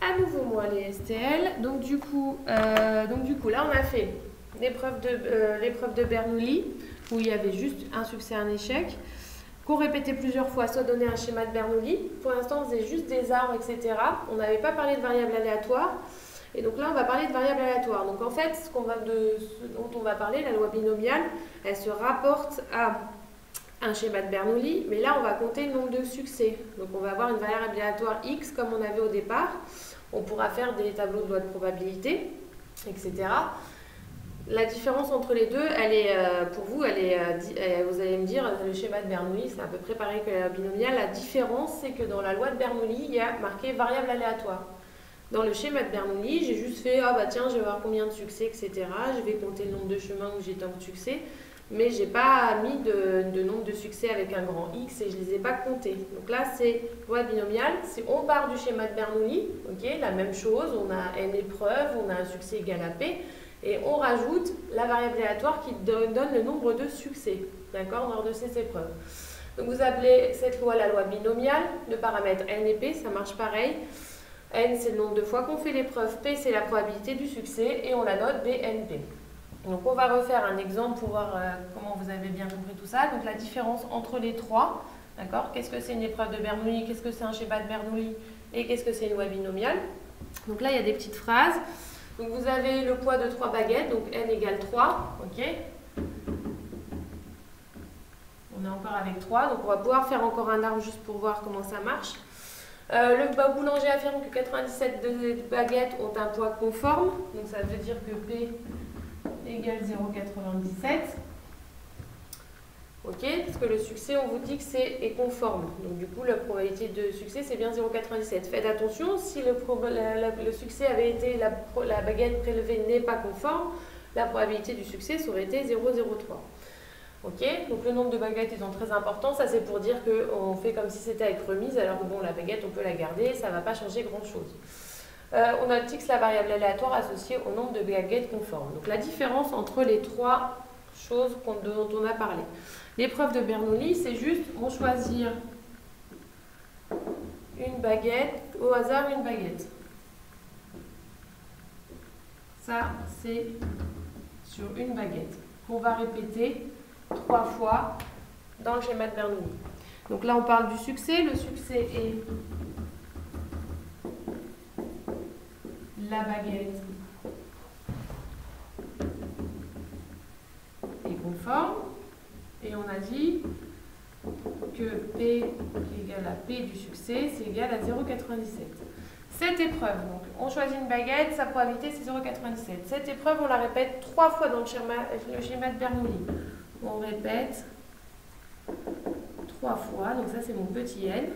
À nouveau moi les STL. Donc du coup là on a fait l'épreuve de Bernoulli où il y avait juste un succès, un échec, qu'on répétait plusieurs fois, soit donner un schéma de Bernoulli. Pour l'instant on faisait juste des arbres, etc. On n'avait pas parlé de variables aléatoires. Et donc là on va parler de variables aléatoires. Donc en fait ce dont on va parler, la loi binomiale, elle se rapporte à un schéma de Bernoulli, mais là on va compter le nombre de succès. Donc on va avoir une variable aléatoire x comme on avait au départ. On pourra faire des tableaux de loi de probabilité, etc. La différence entre les deux, elle est, pour vous, vous allez me dire, le schéma de Bernoulli, c'est à peu près pareil que la loi binomiale. La différence, c'est que dans la loi de Bernoulli, il y a marqué variable aléatoire. Dans le schéma de Bernoulli, j'ai juste fait, ah bah tiens, je vais voir combien de succès, etc. Je vais compter le nombre de chemins où j'ai tant de succès. Mais je n'ai pas mis de nombre de succès avec un grand X et je ne les ai pas comptés. Donc là, c'est loi binomiale. On part du schéma de Bernoulli, okay, la même chose, on a n épreuves, on a un succès égal à P, et on rajoute la variable aléatoire qui donne le nombre de succès, d'accord, lors de ces épreuves. Donc vous appelez cette loi la loi binomiale, le paramètre n et P, ça marche pareil. N, c'est le nombre de fois qu'on fait l'épreuve, P, c'est la probabilité du succès, et on la note BNP. Donc on va refaire un exemple pour voir comment vous avez bien compris tout ça. Donc la différence entre les trois, d'accord, qu'est-ce que c'est une épreuve de Bernoulli, qu'est-ce que c'est un schéma de Bernoulli et qu'est-ce que c'est une loi binomiale. Donc là il y a des petites phrases. Donc vous avez le poids de 3 baguettes, donc n égale 3, ok. On est encore avec 3, donc on va pouvoir faire encore un arbre juste pour voir comment ça marche. Le boulanger affirme que 97 baguettes ont un poids conforme, donc ça veut dire que P égale 0,97. Ok, parce que le succès, on vous dit que est conforme. Donc du coup, la probabilité de succès, c'est bien 0,97. Faites attention, si le succès avait été, la baguette prélevée n'est pas conforme, la probabilité du succès, ça aurait été 0,03. Ok, donc le nombre de baguettes étant très important, ça c'est pour dire qu'on fait comme si c'était avec remise, alors que bon, la baguette, on peut la garder, ça ne va pas changer grand-chose. On a x la variable aléatoire associée au nombre de baguettes conformes. Donc la différence entre les trois choses dont on a parlé. L'épreuve de Bernoulli, c'est juste, on choisit une baguette, au hasard une baguette. Ça, c'est sur une baguette qu'on va répéter 3 fois dans le schéma de Bernoulli. Donc là, on parle du succès. Le succès est la baguette est conforme. Et on a dit que P qui est égal à P du succès, c'est égal à 0,97. Cette épreuve, donc on choisit une baguette, sa probabilité c'est 0,97. Cette épreuve, on la répète 3 fois dans le schéma de Bernoulli. On répète 3 fois, donc ça c'est mon petit n.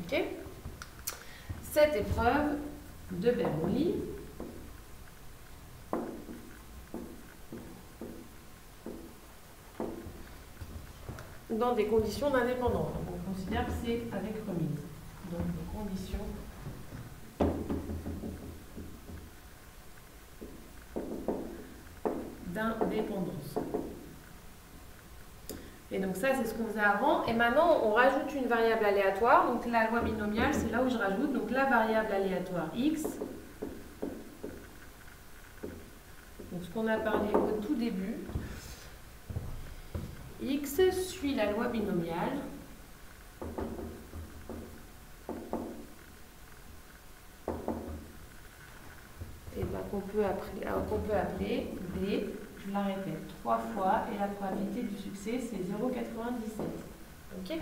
Ok. Cette épreuve de Bernoulli dans des conditions d'indépendance. On considère que c'est avec remise. Donc des conditions d'indépendance. Et donc ça, c'est ce qu'on faisait avant. Et maintenant, on rajoute une variable aléatoire. Donc la loi binomiale, c'est là où je rajoute. Donc la variable aléatoire x. Donc ce qu'on a parlé au tout début. X suit la loi binomiale. Et ben, qu'on peut appeler B. Je la répète 3 fois et la probabilité du succès c'est 0,97. Ok.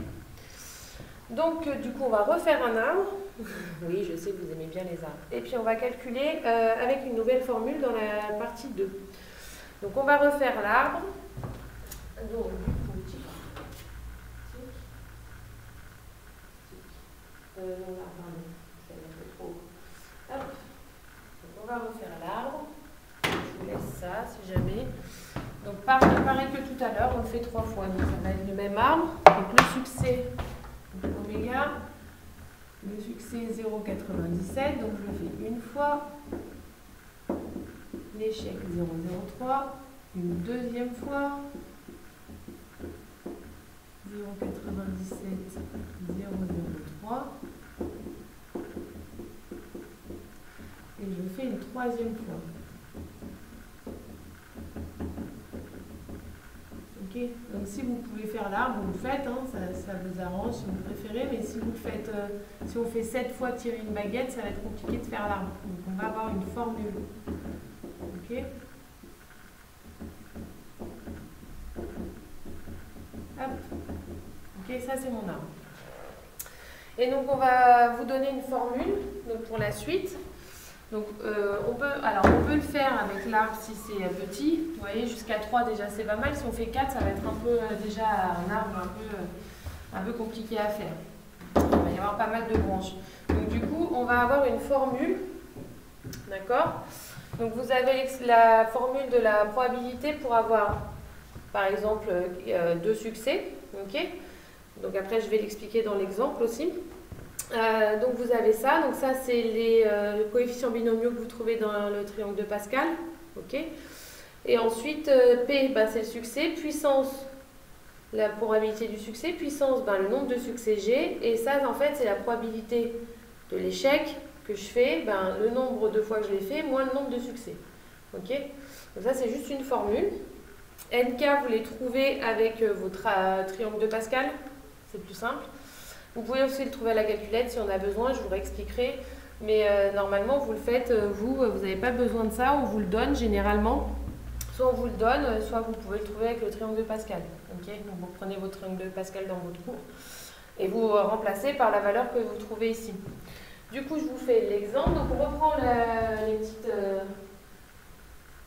Donc du coup on va refaire un arbre. Oui, je sais que vous aimez bien les arbres. Et puis on va calculer avec une nouvelle formule dans la partie 2. Donc on va refaire l'arbre. Donc du coup, non là, pardon, c'est un peu trop. Hop. Donc on va refaire l'arbre. Je vous laisse ça si jamais. Donc pareil que tout à l'heure, on le fait 3 fois. Donc ça va être le même arbre. Donc le succès, donc oméga, le succès 0,97. Donc je le fais une fois. L'échec 0,03. Une deuxième fois. 0,97, 0,03. fais une troisième fois. Ok, donc si vous pouvez faire l'arbre, vous le faites, hein, ça vous arrange si vous préférez, mais si vous le faites, si on fait 7 fois tirer une baguette, ça va être compliqué de faire l'arbre. Donc on va avoir une formule. Ok. Hop. Ok, ça c'est mon arbre. Et donc on va vous donner une formule donc pour la suite. Donc on peut le faire avec l'arbre si c'est petit. Vous voyez, jusqu'à 3 déjà c'est pas mal. Si on fait 4, ça va être un peu déjà un arbre un peu compliqué à faire. Il va y avoir pas mal de branches. Donc du coup, on va avoir une formule. D'accord? Donc vous avez la formule de la probabilité pour avoir par exemple 2 succès. Ok? Donc après je vais l'expliquer dans l'exemple aussi. Donc vous avez ça, donc ça c'est les coefficients binomiaux que vous trouvez dans le triangle de Pascal, ok. Et ensuite P, c'est le succès, puissance, la probabilité du succès, puissance, le nombre de succès G, et ça en fait c'est la probabilité de l'échec que je fais, le nombre de fois que je l'ai fait, moins le nombre de succès, ok. Donc ça c'est juste une formule. NK vous les trouvez avec votre triangle de Pascal, c'est plus simple. Vous pouvez aussi le trouver à la calculette si on a besoin, je vous réexpliquerai. Mais normalement, vous le faites, vous n'avez pas besoin de ça, on vous le donne généralement. Soit on vous le donne, soit vous pouvez le trouver avec le triangle de Pascal. Okay, donc vous prenez votre triangle de Pascal dans votre cours et vous remplacez par la valeur que vous trouvez ici. Du coup, je vous fais l'exemple. Donc on reprend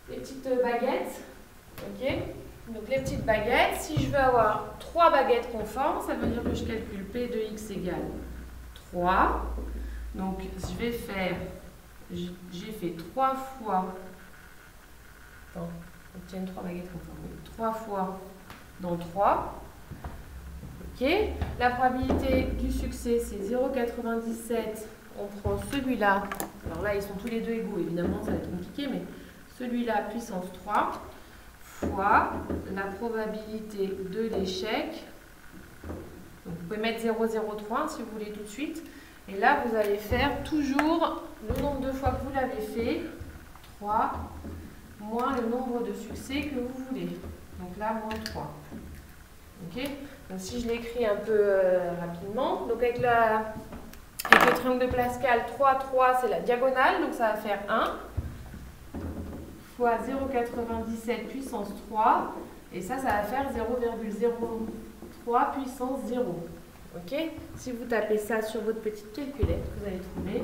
les petites baguettes. Ok. Donc les petites baguettes, si je veux avoir 3 baguettes conformes, ça veut dire que je calcule P de X égale 3. Donc je vais faire, j'ai fait 3 fois, attends, obtienne 3 baguettes conformes, 3 fois dans 3. Ok, la probabilité du succès c'est 0,97. On prend celui-là, alors là ils sont tous les deux égaux, évidemment ça va être compliqué, mais celui-là puissance 3. Fois la probabilité de l'échec. Donc vous pouvez mettre 0,03 si vous voulez tout de suite. Et là, vous allez faire toujours le nombre de fois que vous l'avez fait, 3, moins le nombre de succès que vous voulez. Donc là, moins 3. Ok. Donc si je l'écris un peu rapidement, donc avec le triangle de Pascal, 3, 3, c'est la diagonale, donc ça va faire 1. Fois 0,97 puissance 3, et ça va faire 0,03 puissance 0. Ok. Si vous tapez ça sur votre petite calculette, vous allez trouver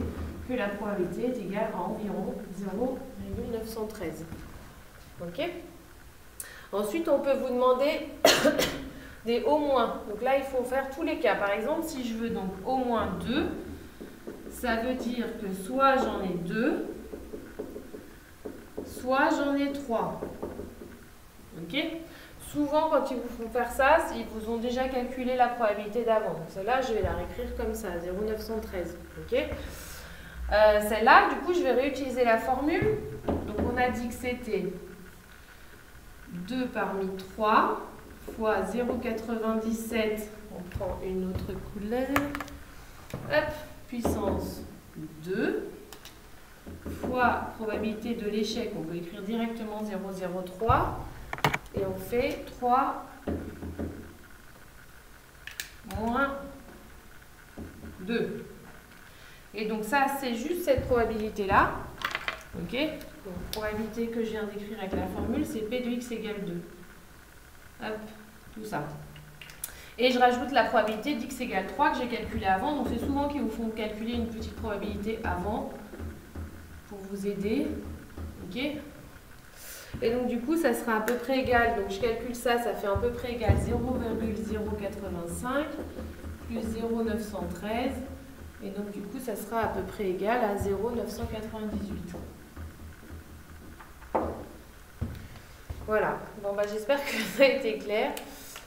que la probabilité est égale à environ 0,913. Ok. Ensuite, on peut vous demander des au moins. Donc là, il faut faire tous les cas. Par exemple, si je veux donc au moins 2, ça veut dire que soit j'en ai 2, soit j'en ai 3. Ok. Souvent, quand ils vous font faire ça, ils vous ont déjà calculé la probabilité d'avant. Donc celle-là, je vais la réécrire comme ça, 0,913. Ok. Celle-là, du coup, je vais réutiliser la formule. Donc on a dit que c'était 2 parmi 3 fois 0,97. On prend une autre couleur. Hop, puissance 2. Fois probabilité de l'échec, on peut écrire directement 0,03 et on fait 3 moins 2. Et donc ça, c'est juste cette probabilité-là. Ok. Donc probabilité que je viens d'écrire avec la formule, c'est P de X égale 2. Hop, tout ça. Et je rajoute la probabilité d'X égale 3 que j'ai calculée avant. Donc c'est souvent qu'ils vous font calculer une petite probabilité avant pour vous aider. Ok. Et donc du coup, ça sera à peu près égal. Donc je calcule ça, ça fait à peu près égal 0,085 plus 0,913. Et donc du coup, ça sera à peu près égal à 0,998. Voilà. Bon, j'espère que ça a été clair.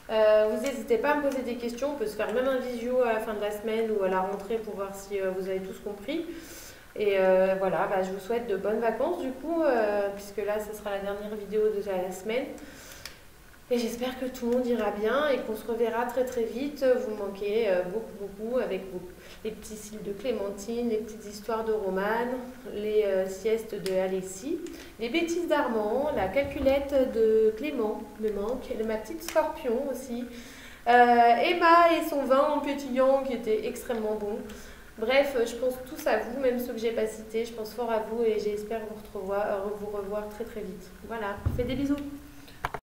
Vous n'hésitez pas à me poser des questions. On peut se faire même un visio à la fin de la semaine ou à la rentrée pour voir si vous avez tous compris. Et voilà, je vous souhaite de bonnes vacances du coup, puisque là, ce sera la dernière vidéo de la semaine. Et j'espère que tout le monde ira bien et qu'on se reverra très très vite. Vous me manquez beaucoup avec les petits cils de Clémentine, les petites histoires de Romane, les siestes de Alexis, les bêtises d'Armand, la calculette de Clément me manque, et ma petite Scorpion aussi. Emma et son vin en pétillant qui était extrêmement bon. Bref, je pense tous à vous, même ceux que j'ai pas cités. Je pense fort à vous et j'espère vous revoir très très vite. Voilà, je vous fais des bisous.